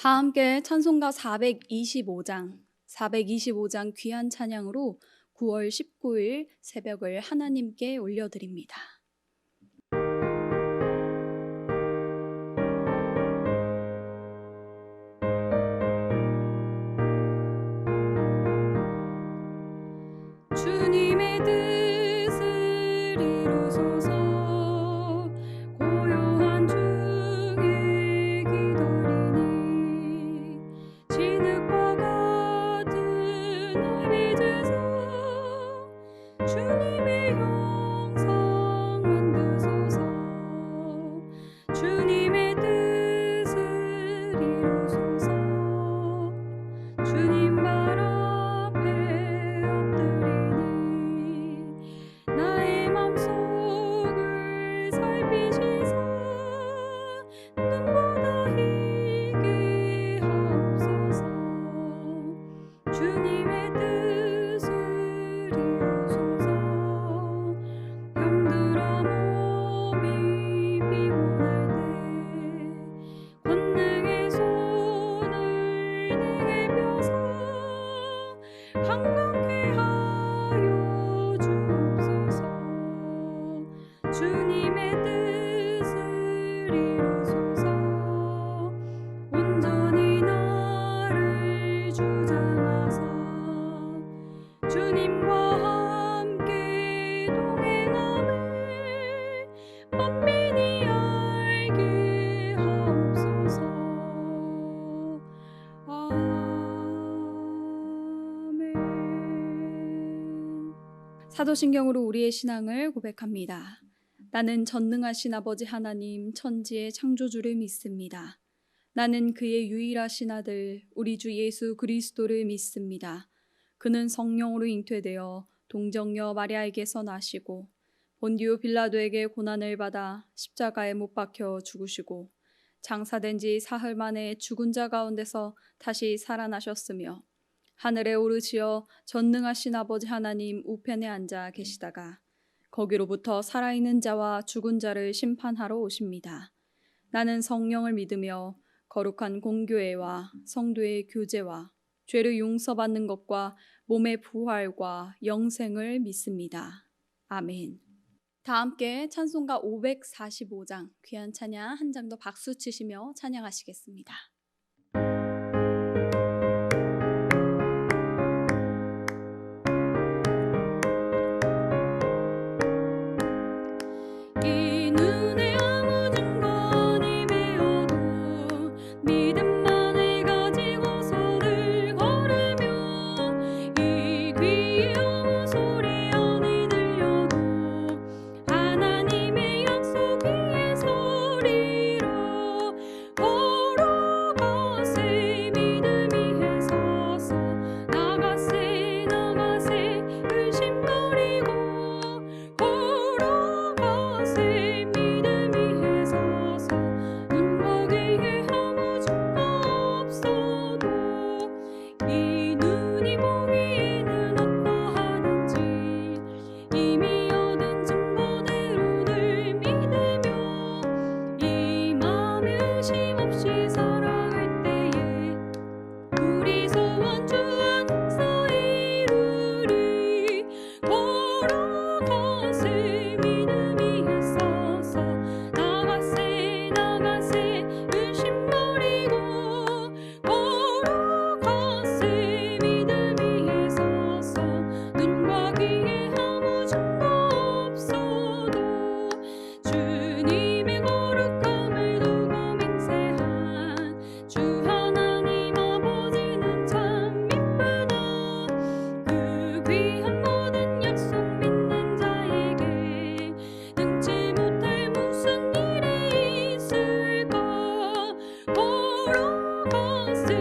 다 함께 찬송가 425장 귀한 찬양으로 9월 19일 새벽을 하나님께 올려드립니다. 주님의 뜻을 이루소서. 고요한 중에 기다리니 진흙과 같은 날 빚으사 주님의 영성 만드소서. 주님의 뜻을 이루소서. 주님 발 앞에 엎드리니 나의 맘속을 살피시사 눈보다 희게 하옵소서. 주님의 뜻을 이루소서. 병들어 몸이 피곤할 때 권능의 손을 내게 펴사 강건케 하여 주옵소서. 주님의 뜻을 이루소서. 온전히 나를 주장하사 주님과 함께 동행함을 만민이 알게 하옵소서. 아멘. 사도신경으로 우리의 신앙을 고백합니다. 나는 전능하신 아버지 하나님 천지의 창조주를 믿습니다. 나는 그의 유일하신 아들 우리 주 예수 그리스도를 믿습니다. 그는 성령으로 잉태되어 동정녀 마리아에게서 나시고 본디오 빌라도에게 고난을 받아 십자가에 못 박혀 죽으시고 장사된 지 사흘 만에 죽은 자 가운데서 다시 살아나셨으며 하늘에 오르시어 전능하신 아버지 하나님 우편에 앉아 계시다가 거기로부터 살아있는 자와 죽은 자를 심판하러 오십니다. 나는 성령을 믿으며 거룩한 공교회와 성도의 교제와 죄를 용서받는 것과 몸의 부활과 영생을 믿습니다. 아멘. 다 함께 찬송가 545장 귀한 찬양 한 장 더 박수 치시며 찬양하시겠습니다. 이 눈에 아무 증거니 매어도 믿음만을 가지고서 늘 걸으며 이 귀에 아무 소리 안이 들려도 하나님의 약속 위에 소리로 걸어가세 믿음이 해서서 나가세 나가세 의심 버리고 걸어가세 믿음이 해서서 눈과 귀에 아무 증거 없어도 이 눈이 보기에는 어떠하든지 이미 얻은 증거대로 늘 믿으며 이 맘에 의심 없이 살아갈 때에 우리 소원 주 안에서 이루리. 걸어가세 믿음이 있어서 나가세 나가세 의심 버리고 걸어가세 믿음이 있어서 눈과 귀에 아무 증거 없어도 주님의 거룩함을 두고 맹세한 주 하나님 아버지는 참 이쁘다. 그 귀한 모든 약속 믿는 자에게 능치 못할 무슨 일이 있을까. 걸어가세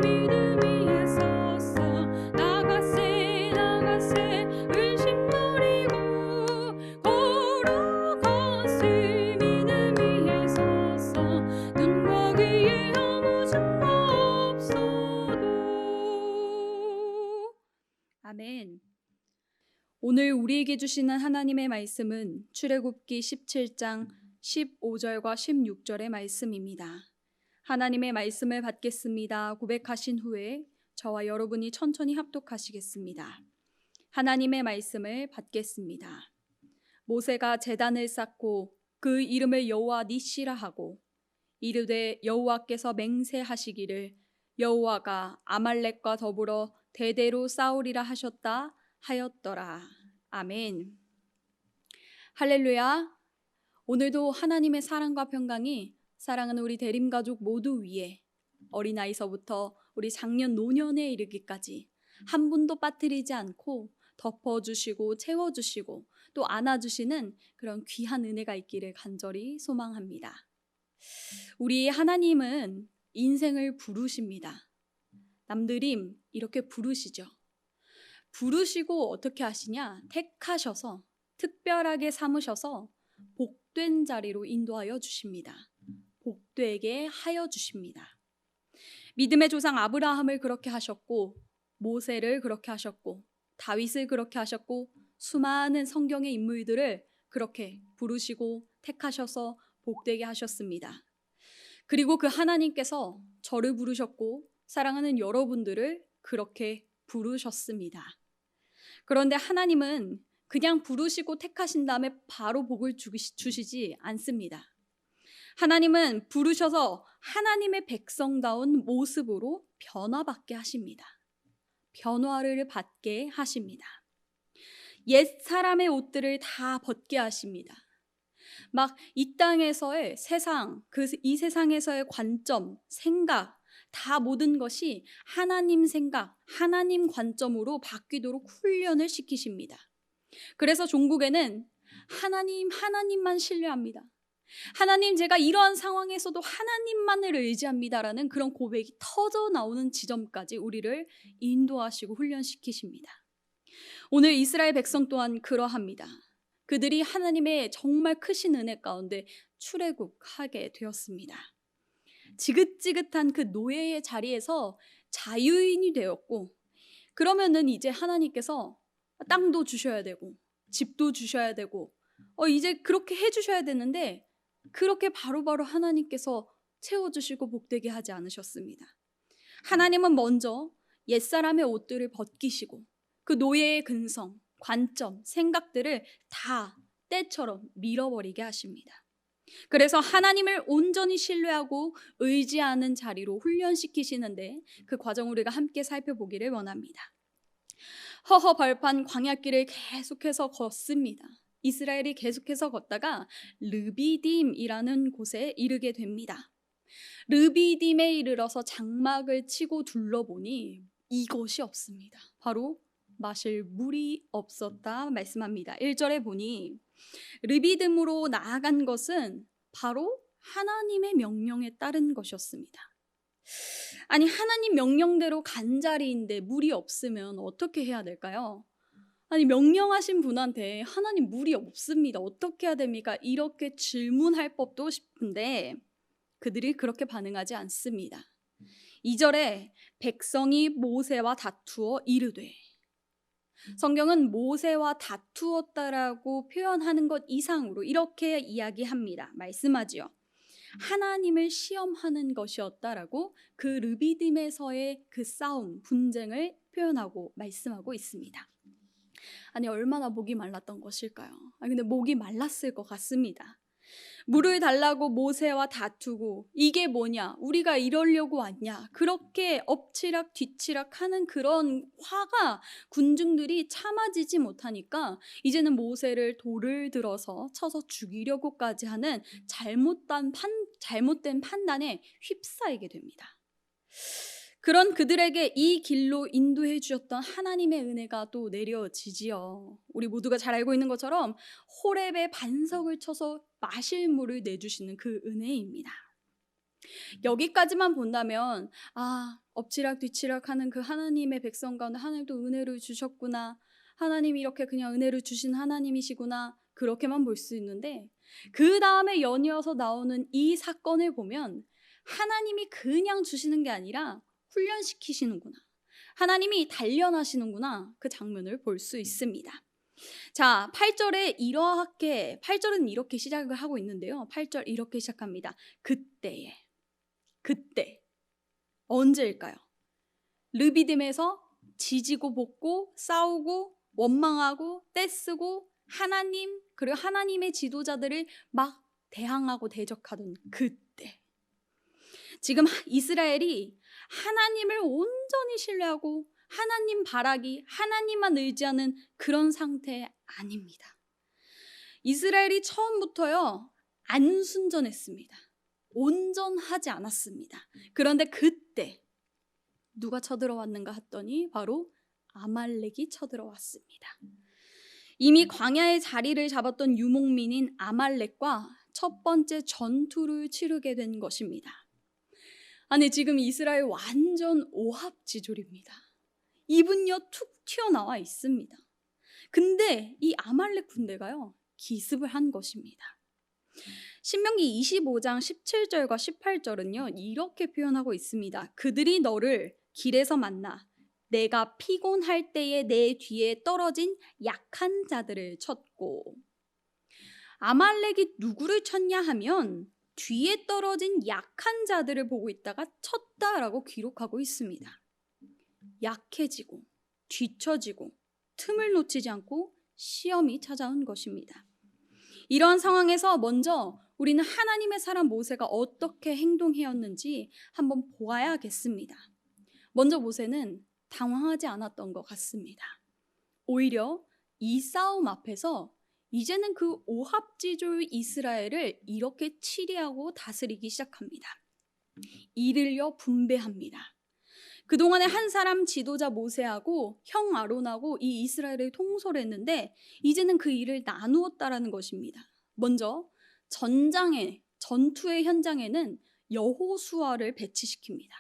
믿음이 있어서 나가세 나가세 의심 버리고 걸어가세 믿음이 있어서 눈과 귀에 아무 증거 없어도. 아멘. 오늘 우리에게 주시는 하나님의 말씀은 출애굽기 17장 15절과 16절의 말씀입니다. 하나님의 말씀을 받겠습니다 고백하신 후에 저와 여러분이 천천히 합독하시겠습니다. 하나님의 말씀을 받겠습니다. 모세가 제단을 쌓고 그 이름을 여호와 니시라 하고 이르되 여호와께서 맹세하시기를 여호와가 아말렉과 더불어 대대로 싸우리라 하셨다 하였더라. 아멘. 할렐루야. 오늘도 하나님의 사랑과 평강이 사랑하는 우리 대림가족 모두 위에 어린아이서부터 우리 장년 노년에 이르기까지 한 분도 빠뜨리지 않고 덮어주시고 채워주시고 또 안아주시는 그런 귀한 은혜가 있기를 간절히 소망합니다. 우리 하나님은 인생을 부르십니다. 남들이 이렇게 부르시죠. 부르시고 어떻게 하시냐? 택하셔서 특별하게 삼으셔서 복된 자리로 인도하여 주십니다. 복되게 하여 주십니다. 믿음의 조상 아브라함을 그렇게 하셨고 모세를 그렇게 하셨고 다윗을 그렇게 하셨고 수많은 성경의 인물들을 그렇게 부르시고 택하셔서 복되게 하셨습니다. 그리고 그 하나님께서 저를 부르셨고 사랑하는 여러분들을 그렇게 부르셨습니다. 그런데 하나님은 그냥 부르시고 택하신 다음에 바로 복을 주시지 않습니다. 하나님은 부르셔서 하나님의 백성다운 모습으로 변화받게 하십니다. 변화를 받게 하십니다. 옛 사람의 옷들을 다 벗게 하십니다. 막 이 땅에서의 세상, 이 세상에서의 관점, 생각, 다 모든 것이 하나님 생각, 하나님 관점으로 바뀌도록 훈련을 시키십니다. 그래서 종국에는 하나님만 신뢰합니다. 하나님, 제가 이러한 상황에서도 하나님만을 의지합니다라는 그런 고백이 터져 나오는 지점까지 우리를 인도하시고 훈련시키십니다. 오늘 이스라엘 백성 또한 그러합니다. 그들이 하나님의 정말 크신 은혜 가운데 출애굽하게 되었습니다. 지긋지긋한 그 노예의 자리에서 자유인이 되었고, 그러면은 이제 하나님께서 땅도 주셔야 되고 집도 주셔야 되고 이제 그렇게 해주셔야 되는데 그렇게 바로바로 하나님께서 채워주시고 복되게 하지 않으셨습니다. 하나님은 먼저 옛사람의 옷들을 벗기시고 그 노예의 근성, 관점, 생각들을 다 때처럼 밀어버리게 하십니다. 그래서 하나님을 온전히 신뢰하고 의지하는 자리로 훈련시키시는데 그 과정을 우리가 함께 살펴보기를 원합니다. 허허벌판 광야길을 계속해서 걷습니다. 이스라엘이 계속해서 걷다가 르비딤이라는 곳에 이르게 됩니다. 르비딤에 이르러서 장막을 치고 둘러보니 이것이 없습니다. 바로 마실 물이 없었다 말씀합니다. 1절에 보니 르비딤으로 나아간 것은 바로 하나님의 명령에 따른 것이었습니다. 아니, 하나님 명령대로 간 자리인데 물이 없으면 어떻게 해야 될까요? 아니, 명령하신 분한테 하나님 물이 없습니다. 어떻게 해야 됩니까? 이렇게 질문할 법도 싶은데 그들이 그렇게 반응하지 않습니다. 2절에 백성이 모세와 다투어 이르되, 성경은 모세와 다투었다라고 표현하는 것 이상으로 이렇게 이야기합니다. 말씀하지요. 하나님을 시험하는 것이었다라고 그 르비딤에서의 그 싸움, 분쟁을 표현하고 말씀하고 있습니다. 아니, 얼마나 목이 말랐던 것일까요? 근데 목이 말랐을 것 같습니다. 물을 달라고 모세와 다투고 이게 뭐냐? 우리가 이러려고 왔냐? 그렇게 엎치락 뒤치락 하는 그런 화가 군중들이 참아지지 못하니까 이제는 모세를 돌을 들어서 쳐서 죽이려고까지 하는 잘못된 판단에 휩싸이게 됩니다. 그런 그들에게 이 길로 인도해 주셨던 하나님의 은혜가 또 내려지지요. 우리 모두가 잘 알고 있는 것처럼 호렙의 반석을 쳐서 마실 물을 내주시는 그 은혜입니다. 여기까지만 본다면 엎치락 뒤치락 하는 그 하나님의 백성 가운데 하나님도 은혜를 주셨구나, 하나님이 이렇게 그냥 은혜를 주신 하나님이시구나, 그렇게만 볼 수 있는데 그 다음에 연이어서 나오는 이 사건을 보면 하나님이 그냥 주시는 게 아니라 훈련시키시는구나, 하나님이 단련하시는구나, 그 장면을 볼 수 있습니다. 자, 8절은 이렇게 시작을 하고 있는데요. 8절 이렇게 시작합니다. 그때에. 그때 언제일까요? 르비딤에서 지지고 볶고 싸우고 원망하고 떼쓰고 하나님 그리고 하나님의 지도자들을 막 대항하고 대적하던 그때, 지금 이스라엘이 하나님을 온전히 신뢰하고 하나님 바라기, 하나님만 의지하는 그런 상태 아닙니다. 이스라엘이 처음부터요 안 순전했습니다. 온전하지 않았습니다. 그런데 그때 누가 쳐들어왔는가 했더니 바로 아말렉이 쳐들어왔습니다. 이미 광야의 자리를 잡았던 유목민인 아말렉과 첫 번째 전투를 치르게 된 것입니다. 아니, 지금 이스라엘 완전 오합지졸입니다. 입은요 툭 튀어나와 있습니다. 근데 이 아말렉 군대가요 기습을 한 것입니다. 신명기 25장 17절과 18절은요 이렇게 표현하고 있습니다. 그들이 너를 길에서 만나 내가 피곤할 때에 내 뒤에 떨어진 약한 자들을 쳤고, 아말렉이 누구를 쳤냐 하면 뒤에 떨어진 약한 자들을 보고 있다가 쳤다라고 기록하고 있습니다. 약해지고 뒤처지고 틈을 놓치지 않고 시험이 찾아온 것입니다. 이러한 상황에서 먼저 우리는 하나님의 사람 모세가 어떻게 행동해왔는지 한번 보아야겠습니다. 먼저 모세는 당황하지 않았던 것 같습니다. 오히려 이 싸움 앞에서 이제는 그 오합지졸 이스라엘을 이렇게 치리하고 다스리기 시작합니다. 이를요 분배합니다. 그동안에 한 사람 지도자 모세하고 형 아론하고 이 이스라엘을 통솔했는데 이제는 그 일을 나누었다라는 것입니다. 먼저 전투의 현장에는 여호수아를 배치시킵니다.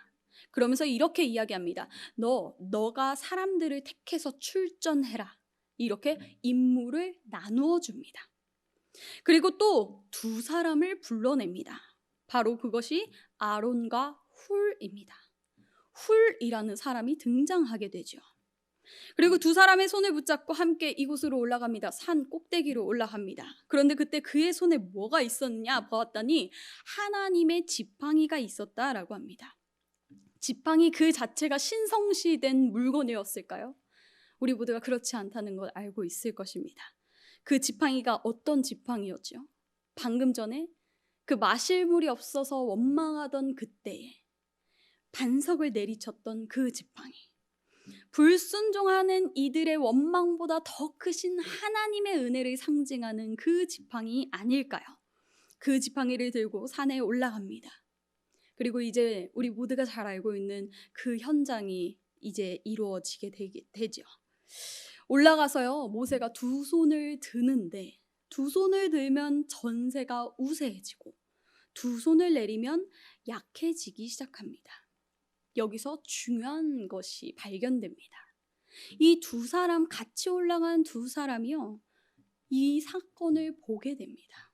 그러면서 이렇게 이야기합니다. 너가 사람들을 택해서 출전해라. 이렇게 임무를 나누어 줍니다. 그리고 또 두 사람을 불러냅니다. 바로 그것이 아론과 훌입니다. 훌이라는 사람이 등장하게 되죠. 그리고 두 사람의 손을 붙잡고 함께 이곳으로 올라갑니다. 산 꼭대기로 올라갑니다. 그런데 그때 그의 손에 뭐가 있었냐 보았더니 하나님의 지팡이가 있었다라고 합니다. 지팡이 그 자체가 신성시된 물건이었을까요? 우리 모두가 그렇지 않다는 걸 알고 있을 것입니다. 그 지팡이가 어떤 지팡이였죠? 방금 전에 그 마실 물이 없어서 원망하던 그때에 반석을 내리쳤던 그 지팡이, 불순종하는 이들의 원망보다 더 크신 하나님의 은혜를 상징하는 그 지팡이 아닐까요? 그 지팡이를 들고 산에 올라갑니다. 그리고 이제 우리 모두가 잘 알고 있는 그 현장이 이제 이루어지게 되죠. 올라가서요 모세가 두 손을 드는데, 두 손을 들면 전세가 우세해지고 두 손을 내리면 약해지기 시작합니다. 여기서 중요한 것이 발견됩니다. 이 두 사람, 같이 올라간 두 사람이요 이 사건을 보게 됩니다.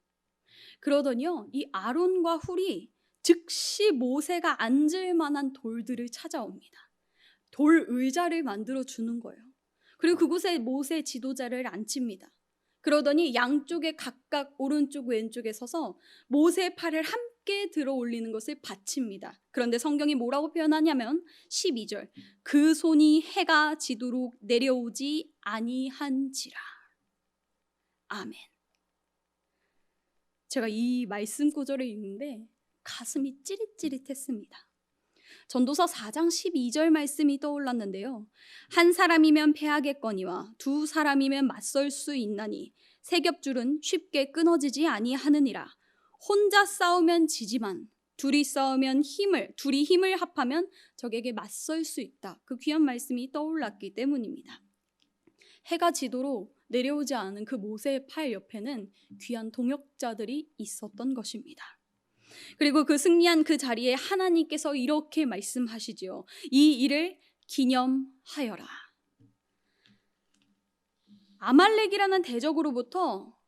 그러더니요 이 아론과 훌이 즉시 모세가 앉을 만한 돌들을 찾아옵니다. 돌 의자를 만들어 주는 거예요. 그리고 그곳에 모세 지도자를 앉힙니다. 그러더니 양쪽에 각각 오른쪽 왼쪽에 서서 모세의 팔을 함께 들어 올리는 것을 바칩니다. 그런데 성경이 뭐라고 표현하냐면 12절, 그 손이 해가 지도록 내려오지 아니한지라. 아멘. 제가 이 말씀 구절을 읽는데 가슴이 찌릿찌릿했습니다. 전도서 4장 12절 말씀이 떠올랐는데요. 한 사람이면 패하겠거니와 두 사람이면 맞설 수 있나니 세 겹줄은 쉽게 끊어지지 아니하느니라. 혼자 싸우면 지지만 둘이 힘을 합하면 적에게 맞설 수 있다. 그 귀한 말씀이 떠올랐기 때문입니다. 해가 지도록 내려오지 않은 그 모세의 팔 옆에는 귀한 동역자들이 있었던 것입니다. 그리고 그 승리한 그 자리에 하나님께서 이렇게 말씀하시지요. 이 일을 기념하여라. 아말렉이라는 대적으로부터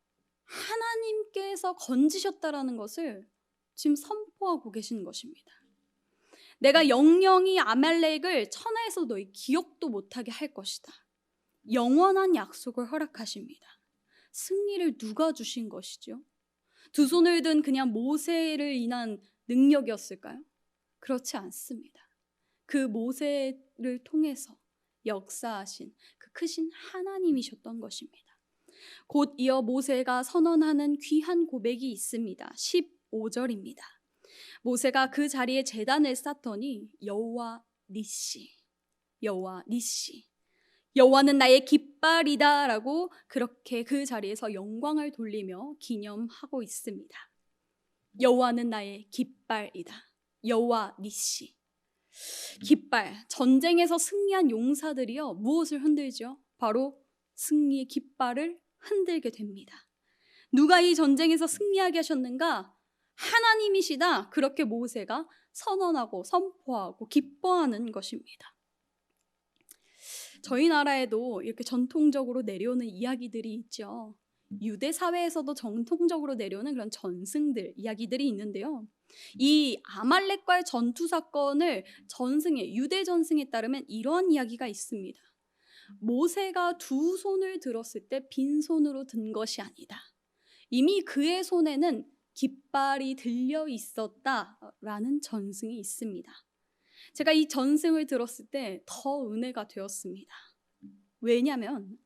하나님께서 건지셨다라는 것을 지금 선포하고 계시는 것입니다. 내가 영영이 아말렉을 천하에서 너희 기억도 못하게 할 것이다. 영원한 약속을 허락하십니다. 승리를 누가 주신 것이죠? 두 손을 든 그냥 모세를 인한 능력이었을까요? 그렇지 않습니다. 그 모세를 통해서 역사하신 그 크신 하나님이셨던 것입니다. 곧 이어 모세가 선언하는 귀한 고백이 있습니다. 15절입니다. 모세가 그 자리에 제단을 쌓더니 여호와 니시, 여호와 니시, 여호와는 나의 깃발이다 라고 그렇게 그 자리에서 영광을 돌리며 기념하고 있습니다. 여호와는 나의 깃발이다. 여호와 니시. 깃발, 전쟁에서 승리한 용사들이요 무엇을 흔들죠? 바로 승리의 깃발을 흔들게 됩니다. 누가 이 전쟁에서 승리하게 하셨는가? 하나님이시다. 그렇게 모세가 선언하고 선포하고 기뻐하는 것입니다. 저희 나라에도 이렇게 전통적으로 내려오는 이야기들이 있죠. 유대 사회에서도 전통적으로 내려오는 그런 전승들 이야기들이 있는데요. 이 아말렉과의 전투 사건을 유대 전승에 따르면 이러한 이야기가 있습니다. 모세가 두 손을 들었을 때 빈손으로 든 것이 아니다. 이미 그의 손에는 깃발이 들려 있었다라는 전승이 있습니다. 제가 이 전승을 들었을 때 더 은혜가 되었습니다. 왜냐하면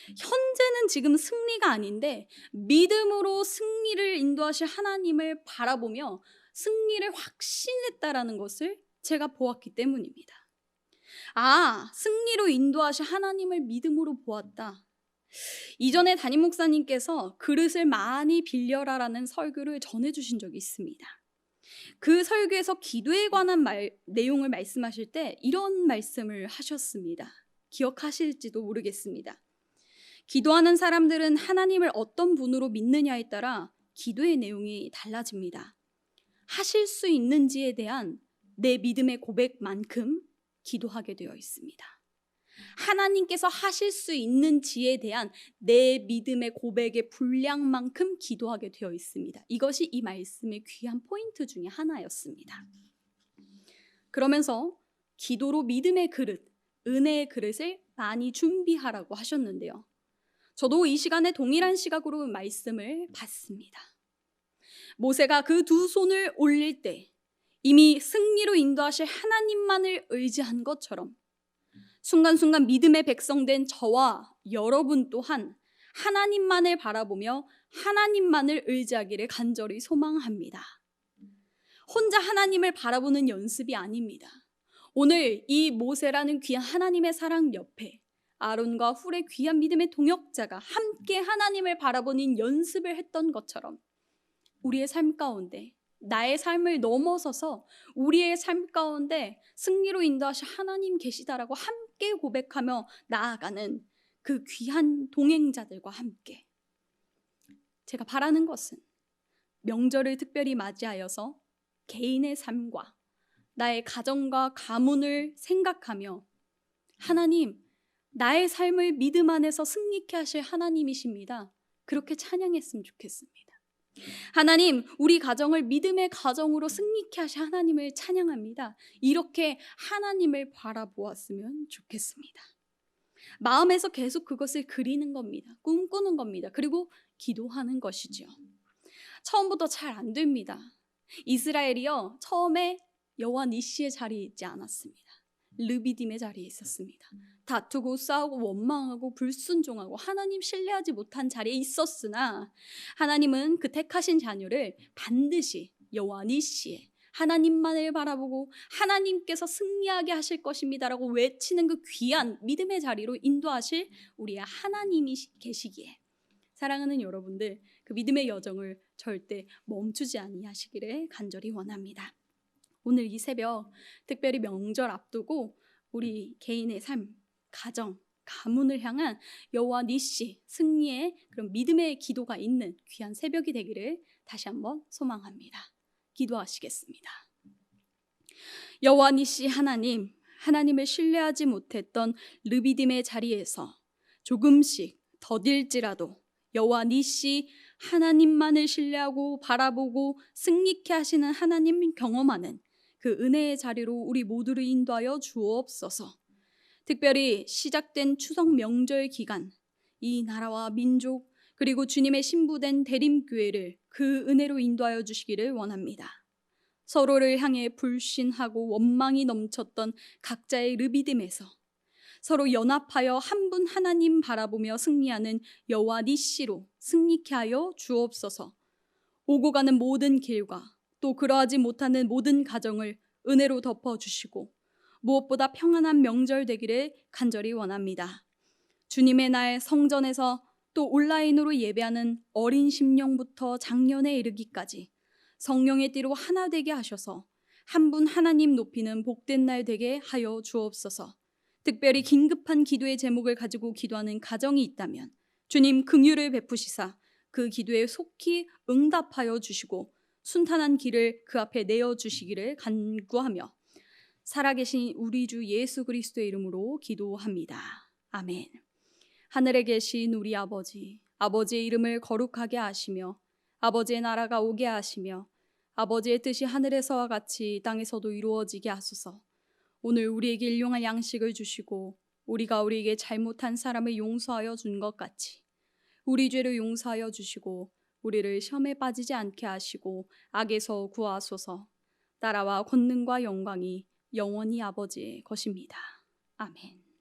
현재는 지금 승리가 아닌데 믿음으로 승리를 인도하실 하나님을 바라보며 승리를 확신했다라는 것을 제가 보았기 때문입니다. 아, 승리로 인도하실 하나님을 믿음으로 보았다. 이전에 담임 목사님께서 그릇을 많이 빌려라라는 설교를 전해주신 적이 있습니다. 그 설교에서 기도에 관한 내용을 말씀하실 때 이런 말씀을 하셨습니다. 기억하실지도 모르겠습니다. 기도하는 사람들은 하나님을 어떤 분으로 믿느냐에 따라 기도의 내용이 달라집니다. 하실 수 있는지에 대한 내 믿음의 고백만큼 기도하게 되어 있습니다. 하나님께서 하실 수 있는지에 대한 내 믿음의 고백의 분량만큼 기도하게 되어 있습니다. 이것이 이 말씀의 귀한 포인트 중에 하나였습니다. 그러면서 기도로 믿음의 그릇, 은혜의 그릇을 많이 준비하라고 하셨는데요. 저도 이 시간에 동일한 시각으로 말씀을 받습니다. 모세가 그 두 손을 올릴 때 이미 승리로 인도하실 하나님만을 의지한 것처럼 순간순간 믿음의 백성된 저와 여러분 또한 하나님만을 바라보며 하나님만을 의지하기를 간절히 소망합니다. 혼자 하나님을 바라보는 연습이 아닙니다. 오늘 이 모세라는 귀한 하나님의 사랑 옆에 아론과 훌의 귀한 믿음의 동역자가 함께 하나님을 바라보는 연습을 했던 것처럼 우리의 삶 가운데 나의 삶을 넘어서서 우리의 삶 가운데 승리로 인도하실 하나님 계시다라고 함께 고백하며 나아가는 그 귀한 동행자들과 함께 제가 바라는 것은 명절을 특별히 맞이하여서 개인의 삶과 나의 가정과 가문을 생각하며 하나님, 나의 삶을 믿음 안에서 승리케 하실 하나님이십니다. 그렇게 찬양했으면 좋겠습니다. 하나님, 우리 가정을 믿음의 가정으로 승리케 하실 하나님을 찬양합니다. 이렇게 하나님을 바라보았으면 좋겠습니다. 마음에서 계속 그것을 그리는 겁니다. 꿈꾸는 겁니다. 그리고 기도하는 것이죠. 처음부터 잘 안 됩니다. 이스라엘이요, 처음에 여호와 니시의 자리에 있지 않았습니다. 르비딤의 자리에 있었습니다. 다투고 싸우고 원망하고 불순종하고 하나님 신뢰하지 못한 자리에 있었으나 하나님은 그 택하신 자녀를 반드시 여호와 니시에 하나님만을 바라보고 하나님께서 승리하게 하실 것입니다라고 외치는 그 귀한 믿음의 자리로 인도하실 우리의 하나님이 계시기에 사랑하는 여러분들, 그 믿음의 여정을 절대 멈추지 아니하시기를 간절히 원합니다. 오늘 이 새벽 특별히 명절 앞두고 우리 개인의 삶, 가정, 가문을 향한 여호와 니시 승리의 그런 믿음의 기도가 있는 귀한 새벽이 되기를 다시 한번 소망합니다. 기도하시겠습니다. 여호와 니시 하나님, 하나님을 신뢰하지 못했던 르비딤의 자리에서 조금씩 더딜지라도 여호와 니시 하나님만을 신뢰하고 바라보고 승리케 하시는 하나님 경험하는 그 은혜의 자리로 우리 모두를 인도하여 주옵소서. 특별히 시작된 추석 명절 기간 이 나라와 민족 그리고 주님의 신부된 대림교회를 그 은혜로 인도하여 주시기를 원합니다. 서로를 향해 불신하고 원망이 넘쳤던 각자의 르비딤에서 서로 연합하여 한 분 하나님 바라보며 승리하는 여호와 니시로 승리케 하여 주옵소서. 오고 가는 모든 길과 또 그러하지 못하는 모든 가정을 은혜로 덮어주시고 무엇보다 평안한 명절 되기를 간절히 원합니다. 주님의 날 성전에서 또 온라인으로 예배하는 어린 심령부터 장년에 이르기까지 성령의 띠로 하나 되게 하셔서 한 분 하나님 높이는 복된 날 되게 하여 주옵소서. 특별히 긴급한 기도의 제목을 가지고 기도하는 가정이 있다면 주님 긍휼을 베푸시사 그 기도에 속히 응답하여 주시고 순탄한 길을 그 앞에 내어주시기를 간구하며 살아계신 우리 주 예수 그리스도의 이름으로 기도합니다. 아멘. 하늘에 계신 우리 아버지, 아버지의 이름을 거룩하게 하시며 아버지의 나라가 오게 하시며 아버지의 뜻이 하늘에서와 같이 땅에서도 이루어지게 하소서. 오늘 우리에게 일용할 양식을 주시고 우리가 우리에게 잘못한 사람을 용서하여 준 것 같이 우리 죄를 용서하여 주시고 우리를 시험에 빠지지 않게 하시고 악에서 구하소서. 나라와 권능과 영광이 영원히 아버지의 것입니다. 아멘.